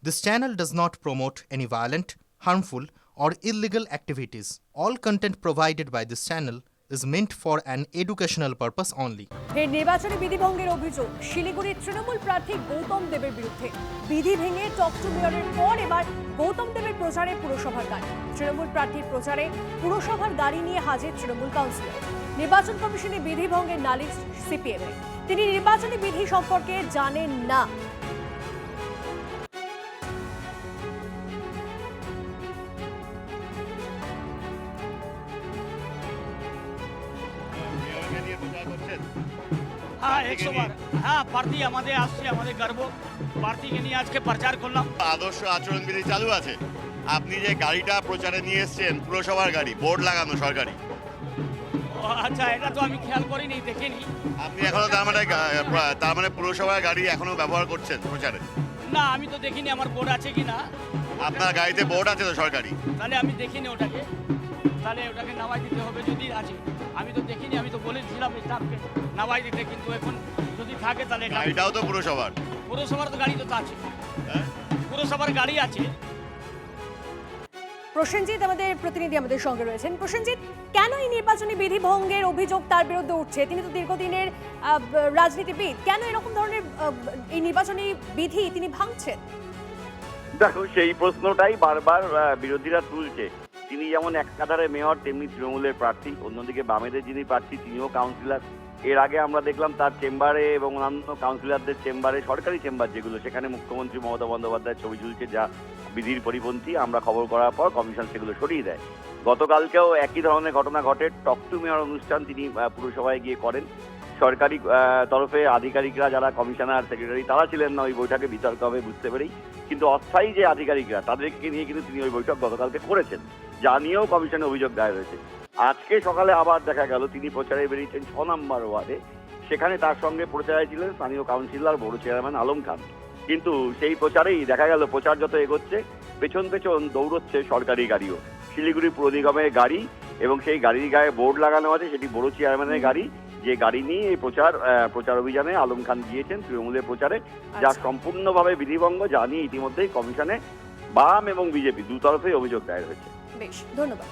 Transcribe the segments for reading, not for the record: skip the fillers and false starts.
This channel does not promote any violent, harmful, or illegal activities. All content provided by this channel is meant for an educational purpose only. ফের নির্বাচনী বিধিভঙ্গের অভিযোগ শিলিগুড়ির তৃণমূল প্রার্থী গৌতম দেবের বিরুদ্ধে। বিধি ভেঙে টক টু মেয়রের পর এবার গৌতম দেবের প্রচারে পুরসভার গাড়ি। তৃণমূল প্রার্থীর প্রচারে পুরসভার গাড়ি নিয়ে হাজির তৃণমূল কাউন্সিলর। নির্বাচন কমিশনে বিধি ভঙ্গের নালিশ সিপিএমের। তিনি নির্বাচনী বিধি সম্পর্কে জানেন না। हाँ 100 बार हाँ প্রার্থী আমাদের আসছে আমাদের গর্ব প্রার্থীকে নিয়ে আজকে প্রচার করলাম। আদর্শ আচরণবিধি চালু আছে। আপনি যে গাড়িটা প্রচারে নিয়ে এসেছেন পুরসভার গাড়ি, বোর্ড লাগানো সরকারি। আচ্ছা এটা তো আমি খেয়াল করিনি, দেখিনি। আপনি এখনো তার মানে পুরসভার গাড়ি এখনো ব্যবহার করছেন প্রচারে? না আমি তো দেখিনি আমার বোর্ড আছে কিনা। আপনার গাড়িতে বোর্ড আছে তো সরকারি? তাহলে আমি দেখিনি ওটাকে, তাহলে ওটাকে নামাই দিতে হবে যদি আছে। আমি তো দেখিনি, আমি তো বলেছিলাম স্টাফকে নামাই দিতে, কিন্তু এখন যদি থাকে তাহলে গাড়িটাও তো পুরসভার। পুরসভার তো গাড়ি তো আছে, পুরসভার গাড়ি আছে। প্রসেনজিৎ আমাদের প্রতিনিধি আমাদের সঙ্গে রয়েছেন। প্রসেনজিৎ, কেন এই নির্বাচনী বিধি ভঙ্গের অভিযোগ তার বিরুদ্ধে উঠছে? তিনি তো দীর্ঘদিনের রাজনীতিবিদ, কেন এরকম ধরনের এই নির্বাচনী বিধি তিনি ভাঙছেন? দেখো, সেই প্রশ্নটাই বারবার বিরোধীরা তুলছে। তিনি যেমন একাধারে মেয়র, তেমনি তৃণমূলের প্রার্থী, অন্যদিকে বামেদের যিনি প্রার্থী তিনিও কাউন্সিলর। এর আগে আমরা দেখলাম তার চেম্বারে এবং অন্যান্য কাউন্সিলরদের চেম্বারে, সরকারি চেম্বার যেগুলো, সেখানে মুখ্যমন্ত্রী মমতা বন্দ্যোপাধ্যায়ের ছবি ঝুলছে, যা বিধির পরিপন্থী। আমরা খবর করার পর কমিশন সেগুলো সরিয়ে দেয়। গতকালকেও একই ধরনের ঘটনা ঘটে। টক টু মেয়র অনুষ্ঠান তিনি পুরসভায় গিয়ে করেন। সরকারি তরফে আধিকারিকরা যারা কমিশনার, সেক্রেটারি, তারা ছিলেন না ওই বৈঠকে, বিতর্ক হবে বুঝতে পেরেই। কিন্তু অস্থায়ী যে আধিকারিকরা, তাদেরকে নিয়ে কিন্তু তিনি ওই বৈঠক গতকালকে করেছেন, যা নিয়েও কমিশনে অভিযোগ দায়ের হয়েছে। আজকে সকালে আবার দেখা গেল তিনি প্রচারে বেরিয়েছেন 6 নম্বর ওয়ার্ডে। সেখানে তার সঙ্গে প্রচারে ছিলেন স্থানীয় কাউন্সিলর, বড় চেয়ারম্যান আলম খান। কিন্তু সেই প্রচারেই দেখা গেল প্রচার যত এগোচ্ছে, পেছন পেছন দৌড়চ্ছে সরকারি গাড়িও। শিলিগুড়ি পুর নিগমের গাড়ি, এবং সেই গাড়ির গায়ে বোর্ড লাগানো আছে, সেটি বড় চেয়ারম্যানের গাড়ি। যে গাড়ি নিয়ে এই প্রচার অভিযানে আলম খান গিয়েছেন তৃণমূলের প্রচারে, যা সম্পূর্ণভাবে বিধিভঙ্গ, যা নিয়ে ইতিমধ্যেই কমিশনে বাম এবং বিজেপি দুতরফেই অভিযোগ দায়ের হয়েছে। বেশ, ধন্যবাদ।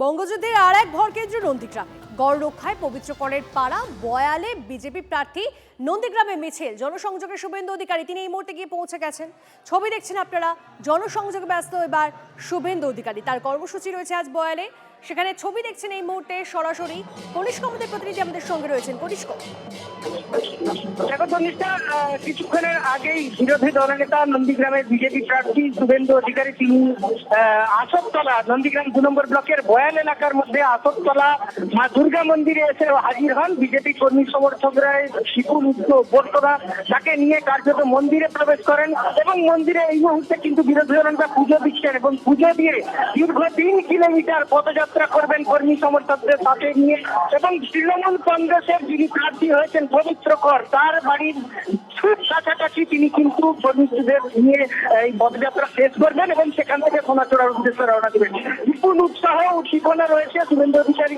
বঙ্গযুদ্ধের আর এক ভরকেন্দ্র নন্দীগ্রামে। গড় রক্ষায় পবিত্র করের পাড়া বয়ালে বিজেপি প্রার্থী নন্দীগ্রামে মিছিল। জনসংযোগে শুভেন্দু অধিকারী, তিনি এই মুহূর্তে গিয়ে পৌঁছে গেছেন। ছবি দেখছেন আপনারা। জনসংযোগে ব্যস্ত এবার শুভেন্দু অধিকারী, তার কর্মসূচি রয়েছে আজ বয়ালে। সেখানে ছবি দেখছেন এই মুহূর্তে সরাসরি। কনিষ্ক আমাদের প্রতিনিধি আমাদের সঙ্গে রয়েছেন। কনিষ্ক, কিছুক্ষণের আগেই বিরোধী দলনেতা নন্দীগ্রামের বিজেপি প্রার্থী শুভেন্দু অধিকারী, তিনি আসরতলা, নন্দীগ্রাম 2 নম্বর ব্লকের বয়াল এলাকার মধ্যে আসরতলা মা দুর্গা মন্দিরে এসে হাজির হন। বিজেপি কর্মী সমর্থকরা, শিপুল বর্তরা তাকে নিয়ে কার্যত মন্দিরে প্রবেশ করেন, এবং মন্দিরে এই মুহূর্তে কিন্তু বিরোধী দলনেতা পুজো দিচ্ছেন, এবং পুজো দিয়ে দীর্ঘ 3 কিলোমিটার পদযাত্রা করবেন কর্মী সমর্থকদের সাথে নিয়ে। এবং তৃণমূল কংগ্রেসের যিনি প্রার্থী হয়েছেন পবিত্র কর, তার বাড়ির খুব কাছাকাছি তিনি কিন্তু কর্মীদের নিয়ে এই পদযাত্রা শেষ করবেন, এবং সেখান থেকে সোনাচড়ার উদ্দেশ্যে রওনা দেবেন। বিপুল উৎসাহ উদ্দীপনা রয়েছে শুভেন্দু অধিকারী।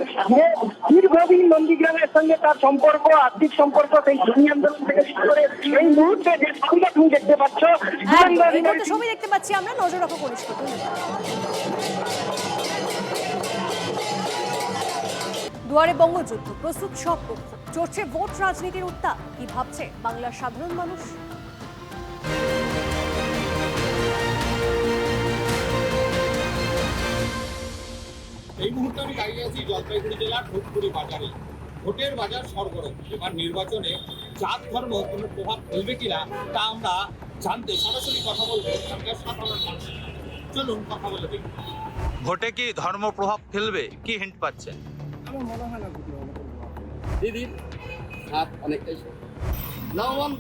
দীর্ঘদিন নন্দীগ্রামের সঙ্গে তার সম্পর্ক, আর্থিক সম্পর্ক, সেই জমি আন্দোলন থেকে শুরু করে এই মুহূর্তে যে ছবিটা তুমি দেখতে পাচ্ছ, ছবি দেখতে পাচ্ছি আমরা, নজর রাখো কনিষ্ক। দুয়ারে বঙ্গযুদ্ধ, প্রস্তুত সব পক্ষ, চলছে ভোট রাজনীতির উত্তাপ। কি ভাবছে বাংলার সাধারণ মানুষ? এই মুহূর্তে আমি দাঁড়িয়ে আছি জলপাইগুড়ি জেলার ধূপগুড়ি বাজারে। ভোটের বাজার সরগরম। এবার নির্বাচনে জাত ধর্ম কোনো প্রভাব ফেলবে কিনা তা আমরা জানতে সরাসরি কথা বলবো এখানকার সাধারণ মানুষ। চলুন কথা বলে দেখি। ভোটে কি ধর্ম প্রভাব ফেলবে, কি হিন্ট পাচ্ছেন? আমার মনে হয় না দিদির হাত অনেকটাই লাভবান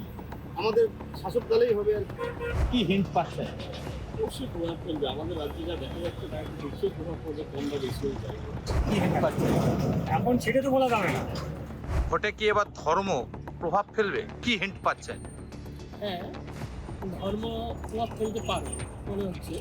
আমাদের শাসক দলেই হবে। আর কি হিন্ট পাচ্ছেন? অবশ্যই প্রভাব ফেলবে। আমাদের রাজ্যে যা দেখা যাচ্ছে তার নিশ্চয়ই প্রভাব পড়বে, কম বা বেশি হয়ে যায়। কি হিন্ট পাচ্ছেন? এখন সেটা তো বলা যাবে না। ভোটে কি এবার ধর্ম প্রভাব ফেলবে, কি হিন্ট পাচ্ছেন? হ্যাঁ, ধর্ম প্রভাব ফেলতে পারে মনে হচ্ছে।